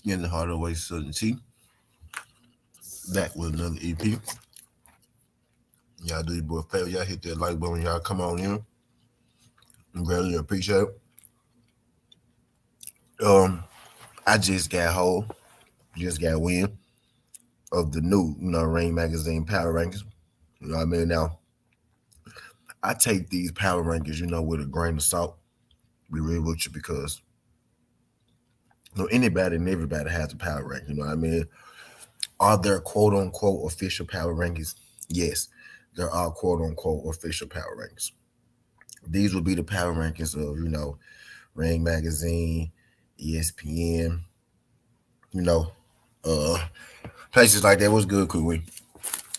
In the heart of way certainty. Back with another EP. Y'all do your boy a favor. Y'all hit that like button when y'all come on in. I greatly appreciate it. I just got hold, just got wind of the new, Ring Magazine Power Rankings. You know what I mean? Now, I take these Power Rankings, with a grain of salt. Be real with you because anybody and everybody has a power rank. You know what I mean? Are there quote unquote official power rankings? Yes, there are quote unquote official power rankings. These would be the power rankings of, Ring Magazine, ESPN, you know, uh, places like that. What's good, Kui?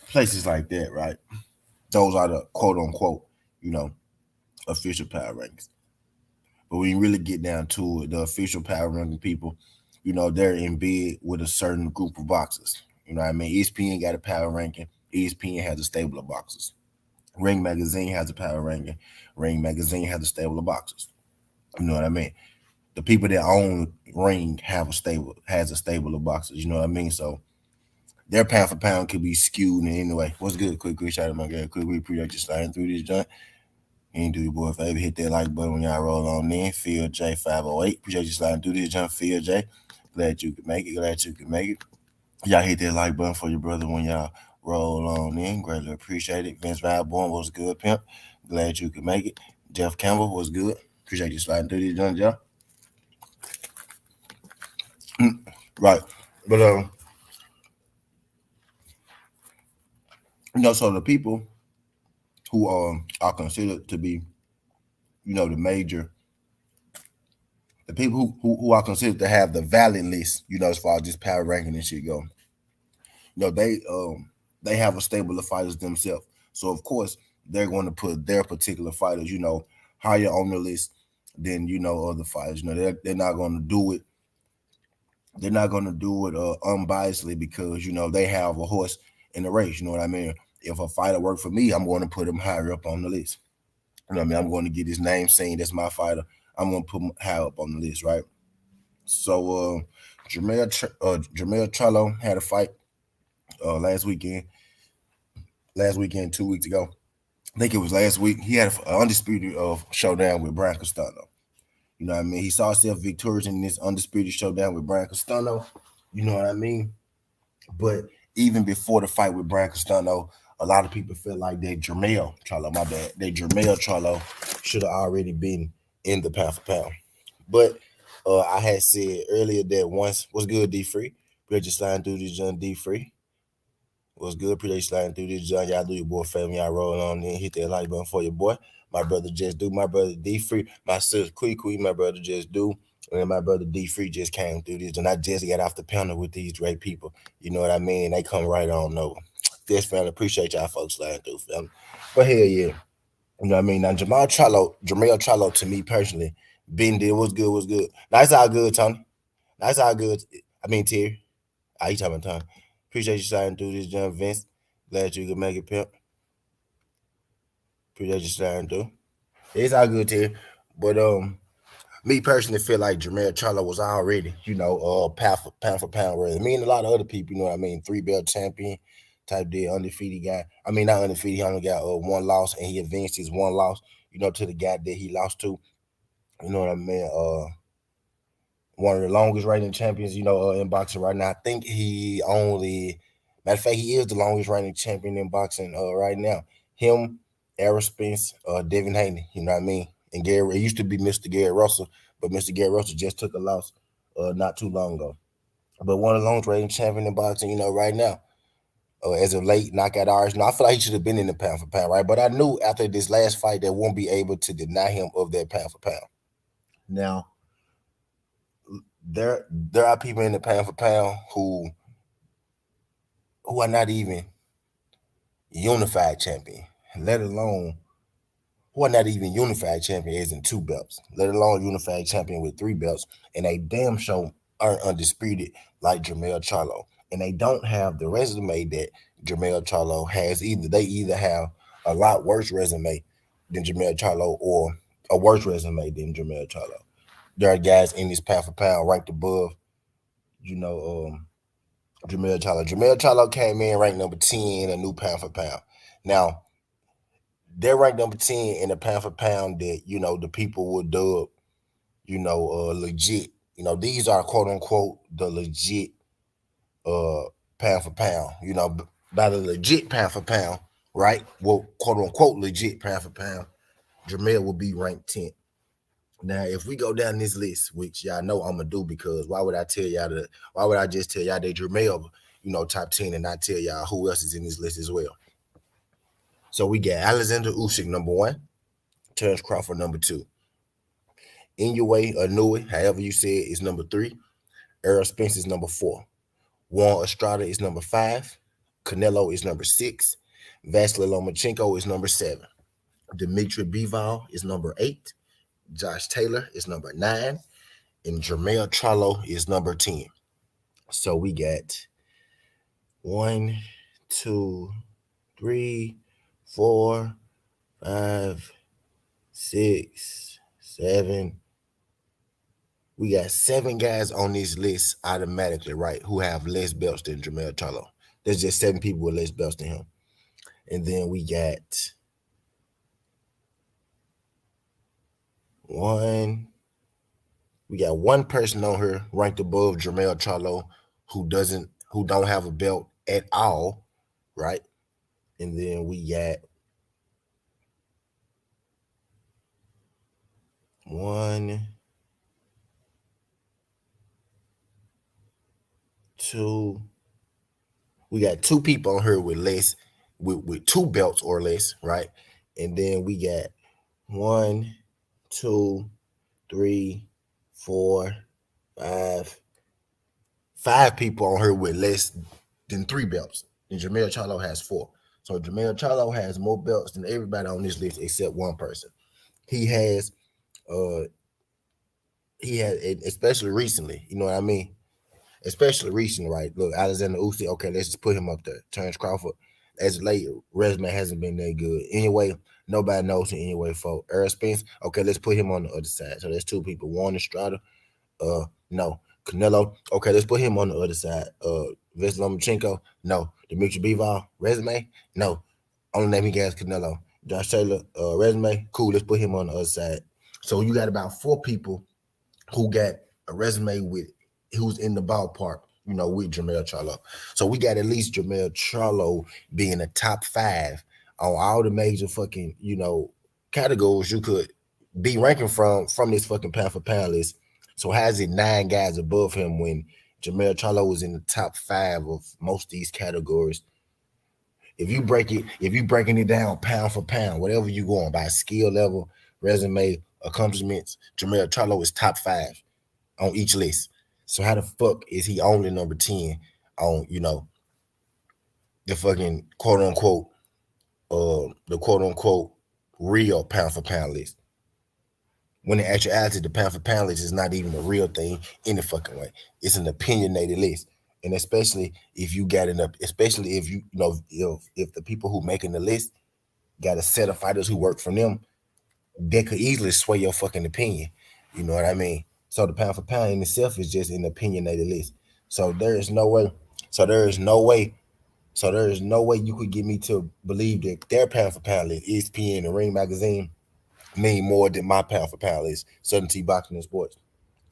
Places like that, right? Those are the quote unquote, you know, official power rankings. But when you really get down to it, the official power ranking people, they're in bed with a certain group of boxers. You know what I mean? ESPN got a power ranking. ESPN has a stable of boxers. Ring Magazine has a power ranking. Ring Magazine has a stable of boxers. You know what I mean? The people that own Ring has a stable of boxers. You know what I mean? So their pound for pound could be skewed in any way. What's good? Quick, shout out my girl. Quick, we appreciate you sliding through this joint. You do your boy a favor, hit that like button when y'all roll on in. Phil J 508. Appreciate you sliding through this jump, Phil J. Glad you could make it. Glad you could make it. Y'all hit that like button for your brother when y'all roll on in. Greatly appreciate it. Vince Valborn was good, pimp. Glad you could make it. Jeff Campbell was good. Appreciate you sliding through this jump, y'all. Right. But so the people who are considered to be, the people who are considered to have the valid list, as far as this power ranking and shit go, they have a stable of fighters themselves. So of course they're going to put their particular fighters, higher on the list than other fighters. They're not going to do it. They're not going to do it unbiasedly because they have a horse in the race. You know what I mean? If a fighter worked for me, I'm going to put him higher up on the list. You know what I mean? I'm going to get his name seen. That's my fighter. I'm going to put him high up on the list, right? So Jermell Charlo had a fight last weekend. 2 weeks ago. I think it was last week. He had an undisputed showdown with Brian Castano. You know what I mean? He saw himself victorious in this undisputed showdown with Brian Castano. You know what I mean? But even before the fight with Brian Castano, a lot of people feel like that Jermell Charlo, that Jermell Charlo should have already been in the pound for pound. But I had said earlier that once, what's good, D Free? We're just sliding through this John D Free. What's good? Appreciate you sliding through this John. Y'all do your boy family. Y'all roll on in. Hit that like button for your boy. My brother Just Do. My brother D Free. My sister Kui. My brother Just Do. And my brother D Free just came through this. And I just got off the panel with these great people. You know what I mean? They come right on over. This family. Appreciate y'all folks sliding through, family. But hell yeah. You know what I mean? Now, Jermell Charlo, to me personally, been there. What's good? Nice all good, Tony. Nice all good. I mean, Terry. You talking about Tony. Appreciate you sliding through this, John Vince. Glad you could make it, pimp. Appreciate you sliding through. It's all good, Terry. But me personally feel like Jermell Charlo was already, pound for pound rather. Me and a lot of other people, you know what I mean? 3-belt champion type deal, undefeated guy. I mean, not undefeated. He only got one loss, and he advanced his one loss, to the guy that he lost to. You know what I mean? One of the longest reigning champions, in boxing right now. I think matter of fact, he is the longest reigning champion in boxing right now. Him, Errol Spence, Devin Haney, you know what I mean? And Gary, it used to be Mr. Gary Russell, but Mr. Gary Russell just took a loss not too long ago. But one of the longest reigning champion in boxing, right now. As of late, knockout artist. I feel like he should have been in the pound for pound, right? But I knew after this last fight they won't be able to deny him of that pound for pound. Now, there are people in the pound for pound who are not even unified champion, let alone who are not even unified champion as in 2 belts, let alone unified champion with 3 belts, and they damn sure aren't undisputed like Jermell Charlo. And they don't have the resume that Jermell Charlo has either. They either have a lot worse resume than Jermell Charlo or a worse resume than Jermell Charlo. There are guys in this pound for pound ranked above you know, Jermell Charlo. Jermell Charlo came in ranked number 10 in a new pound for pound. Now, they're ranked number 10 in a pound for pound that, the people would dub, legit. These are quote unquote the legit pound for pound. By the legit pound for pound, right? Well, quote unquote legit pound for pound, Jermell will be ranked 10th. Now, if we go down this list, which y'all know I'm gonna do, because why would I tell y'all that? Why would I just tell y'all that Jermell, top 10, and not tell y'all who else is in this list as well? So we got Alexander Usyk number 1, Terence Crawford number 2, Inoue Inoue, however you say it, is number 3, Errol Spence is number 4, Juan Estrada is number 5, Canelo is number 6, Vasily Lomachenko is number 7, Dmitry Bivol is number 8, Josh Taylor is number 9, and Jermell Charlo is number 10. So we got 1, 2, 3, 4, 5, 6, 7. We got 7 guys on this list automatically, right, who have less belts than Jermell Charlo. There's just 7 people with less belts than him. And then we got 1 person on here ranked above Jermell Charlo who don't have a belt at all, right? And then we got 1, 2. We got 2 people on here with less, with 2 belts or less, right? And then we got 1, 2, 3, 4, 5 people on here with less than 3 belts. And Jermell Charlo has 4. So Jermell Charlo has more belts than everybody on this list except one person. He has, especially recently, you know what I mean? Especially recently, right? Look, Alexander Usyk, okay, let's just put him up there. Terence Crawford, as late, resume hasn't been that good. Anyway, nobody knows him anyway, folks. Errol Spence, okay, let's put him on the other side. So there's 2 people. Juan Estrada, no. Canelo, okay, let's put him on the other side. Vasily Lomachenko, no. Dmitry Bivol, resume, no. Only name he got is Canelo. Josh Taylor, resume, cool, let's put him on the other side. So you got about 4 people who got a resume with, who's in the ballpark, with Jermell Charlo. So we got at least Jermell Charlo being a top 5 on all the major fucking, categories you could be ranking from this fucking pound for pound list. So how is it 9 guys above him when Jermell Charlo was in the top 5 of most of these categories? If you breaking it down pound for pound, whatever you going by skill level, resume, accomplishments, Jermell Charlo is top 5 on each list. So how the fuck is he only number 10 on, the fucking quote unquote, the quote unquote real pound for pound list? When in actuality, the pound for pound list is not even a real thing any fucking way. It's an opinionated list. And especially if you got enough, especially if if the people who making the list got a set of fighters who work for them, they could easily sway your fucking opinion. You know what I mean? So the pound for pound in itself is just an opinionated list. So there is no way. So there is no way. So there is no way you could get me to believe that their pound for pound list, ESPN and Ring Magazine, mean more than my pound for pound list, Southern T Boxing and Sports,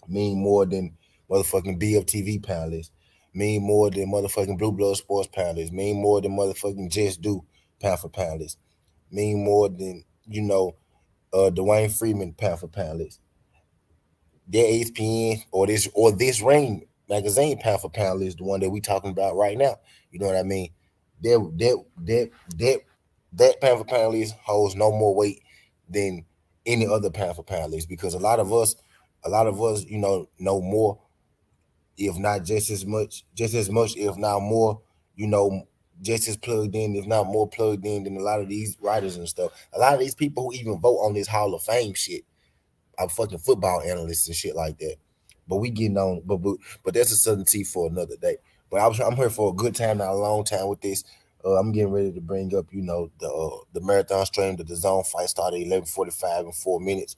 mean more than motherfucking BFTV pound list, mean more than motherfucking Blue Blood Sports pound list, mean more than motherfucking Just Do pound for pound list, mean more than, Dwayne Freeman pound for pound list. Their ESPN or this Ring Magazine pound for pound list, the one that we talking about right now. You know what I mean? That pound for pound list holds no more weight than any other pound for pound list, because a lot of us, know more, if not just as much, if not more, just as plugged in, if not more plugged in than a lot of these writers and stuff. A lot of these people who even vote on this Hall of Fame shit are fucking football analysts and shit like that. But we getting on, but that's a Southern T for another day. But I'm here for a good time, not a long time with this. I'm getting ready to bring up, the marathon stream that the zone fight started 11:45 in 4 minutes.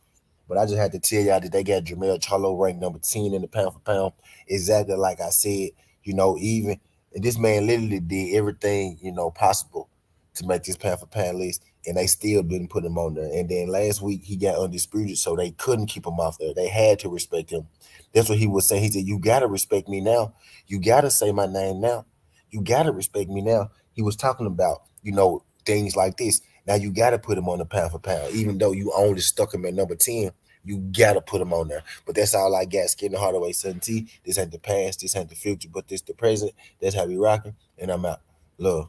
But I just had to tell y'all that they got Jermell Charlo ranked number 10 in the pound for pound. Exactly like I said, even and this man literally did everything, possible to make this pound for pound list, and they still didn't put him on there. And then last week he got undisputed, so they couldn't keep him off there. They had to respect him. That's what he was saying. He said, "You gotta respect me now. You gotta say my name now. You gotta respect me now." He was talking about, things like this. Now you gotta put him on the pound for pound, even though you only stuck him at number 10. You gotta put him on there. But that's all I got. Skin the Hardaway 7T. This ain't the past, this ain't the future, but this the present. That's how we rocking. And I'm out. Love.